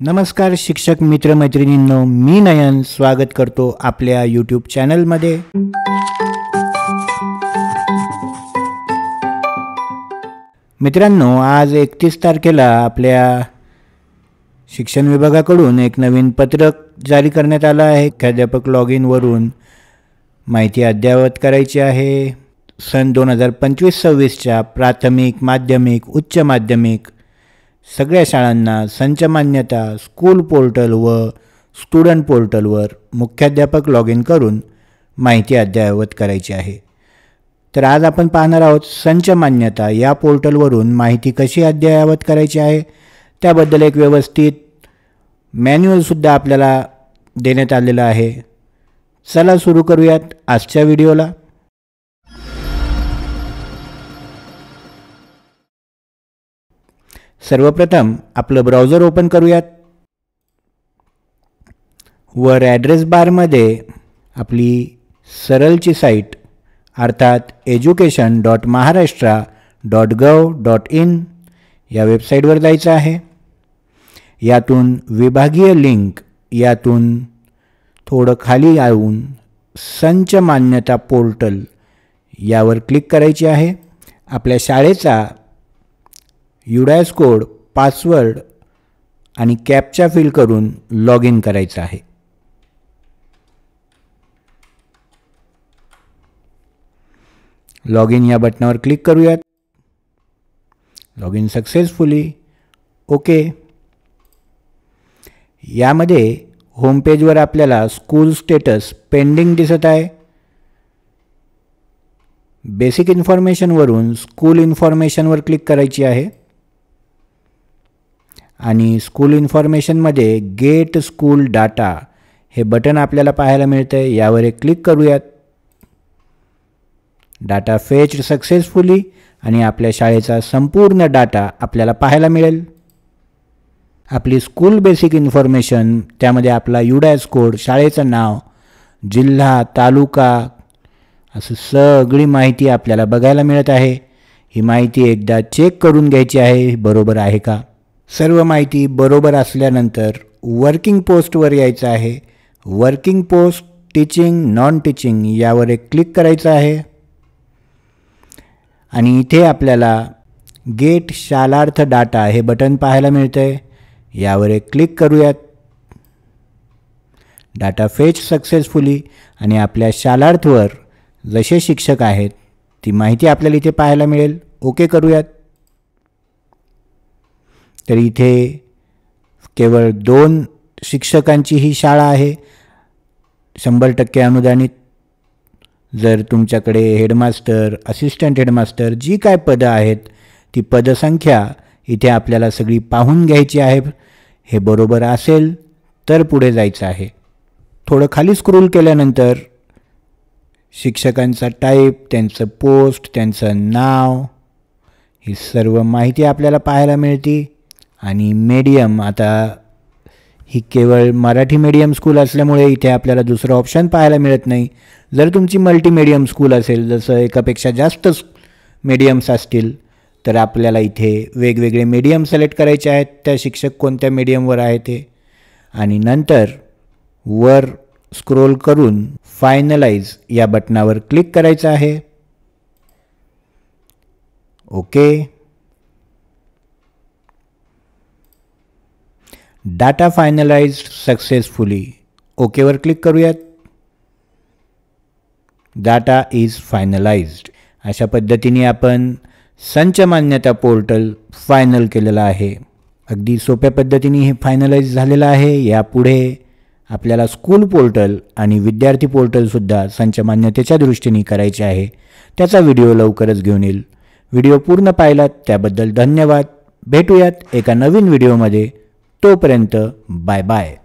नमस्कार शिक्षक मित्रमैत्रिणींनो, मी नयन स्वागत करतो आपल्या यूट्यूब चॅनलमध्ये। मित्रांनो, आज 31 तारखेला आपल्या शिक्षण विभागाकडून एक नवीन पत्रक जारी करण्यात आलं आहे। मुख्याध्यापक लॉग इन वरून माहिती अद्ययावत करायची आहे। सन 2025-26च्या प्राथमिक, माध्यमिक, उच्च माध्यमिक सगळ्या शाळांना संच मान्यता स्कूल पोर्टल व स्टुडंट पोर्टलवर मुख्याध्यापक लॉग इन करून माहिती अद्ययावत करायची आहे। तर आज आपण पाहणार आहोत संच मान्यता या पोर्टलवरून माहिती कशी अद्ययावत करायची आहे, त्याबद्दल एक व्यवस्थित मॅन्युअलसुद्धा आपल्याला देण्यात आलेलं आहे। चला सुरू करूयात आजच्या व्हिडिओला। सर्वप्रथम आपलं ब्राउझर ओपन करूयात। वर ॲड्रेस बारमध्ये आपली सरलची साईट अर्थात education.maharashtra.gov.in या वेबसाईटवर जायचं आहे। यातून विभागीय लिंक यातून थोडं खाली येऊन संच मान्यता पोर्टल यावर क्लिक करायची आहे। आपल्या शाळेचा UDAS कोड, पासवर्ड आणि कॅप्चा फिल करून लॉग इन करायचं आहे। लॉग इन या बटनावर क्लिक करूयात। Log in successfully, okay. यामध्ये होम पेजवर आपल्याला स्कूल स्टेटस पेंडिंग दिसत आहे। बेसिक इन्फॉर्मेशनवरून स्कूल इन्फॉर्मेशनवर क्लिक करायची आहे आणि स्कूल इन्फॉर्मेशनमध्ये गेट स्कूल डाटा हे बटन आपल्याला पाहायला मिळते। यावर एक क्लिक करूयात। डाटा फेच्ड सक्सेसफुली आणि आपल्या शाळेचा संपूर्ण डाटा आपल्याला पाहायला मिळेल। आपली स्कूल बेसिक इन्फॉर्मेशन, त्यामध्ये आपला UDAS कोड, शाळेचं नाव, जिल्हा, तालुका असं सगळी माहिती आपल्याला बघायला मिळत आहे। ही माहिती एकदा चेक करून घ्यायची आहे, बरोबर आहे का। सर्व माहिती बरोबर असल्यानंतर वर्किंग पोस्टवर यायचं आहे। Working post, teaching, non teaching यावर एक क्लिक करायचं आहे आणि इथे आपल्याला गेट शालार्थ डाटा हे बटन पाहायला मिळतंय। यावर एक क्लिक करूयात। डाटा फेच सक्सेसफुली आणि आपल्या शालार्थवर जसे शिक्षक आहेत ती माहिती आपल्याला इथे पाहायला मिळेल। ओके करूयात। तर इथे केवळ 2 शिक्षकांची ही शाळा आहे, 100% अनुदानित। जर तुमच्याकडे हेडमास्टर, असिस्टंट हेडमास्टर जी काय पदं आहेत ती पदसंख्या इथे आपल्याला सगळी पाहून घ्यायची आहे। हे बरोबर असेल तर पुढे जायचं आहे। थोडं खाली स्क्रोल केल्यानंतर शिक्षकांचा टाईप, त्यांचं पोस्ट, त्यांचं नाव ही सर्व माहिती आपल्याला पाहायला मिळते। आणि मीडियम, आता ही केवळ मराठी मीडियम स्कूल असल्यामुळे इथे आपल्याला दुसरं ऑप्शन पाहायला मिळत नाही। जर तुमची मल्टी मीडियम स्कूल असेल, जसं एकापेक्षा जास्त मीडियम्स असतील, तर आपल्याला इथे वेगवेगळे मीडियम सिलेक्ट करायचे आहेत, त्या शिक्षक कोणत्या मीडियमवर आहे ते, आणि नंतर वर स्क्रोल करून फायनलाइज या बटनावर क्लिक करायचं आहे। ओके। डाटा फायनलाइज्ड सक्सेसफुली, ओकेवर क्लिक करूयात। डाटा इज फायनलाइज्ड अशा पद्धतीने आपण संच मान्यता पोर्टल फायनल केलेलं आहे। अगदी सोप्या पद्धतीने हे फायनलाइज झालेलं आहे। यापुढे आपल्याला स्कूल पोर्टल आणि विद्यार्थी पोर्टलसुद्धा संच मान्यतेच्या दृष्टीने करायचे आहे। त्याचा व्हिडिओ लवकरच घेऊन येईल। व्हिडिओ पूर्ण पाहिलात त्याबद्दल धन्यवाद। भेटूयात एका नवीन व्हिडिओमध्ये, तोपर्यंत बाय बाय।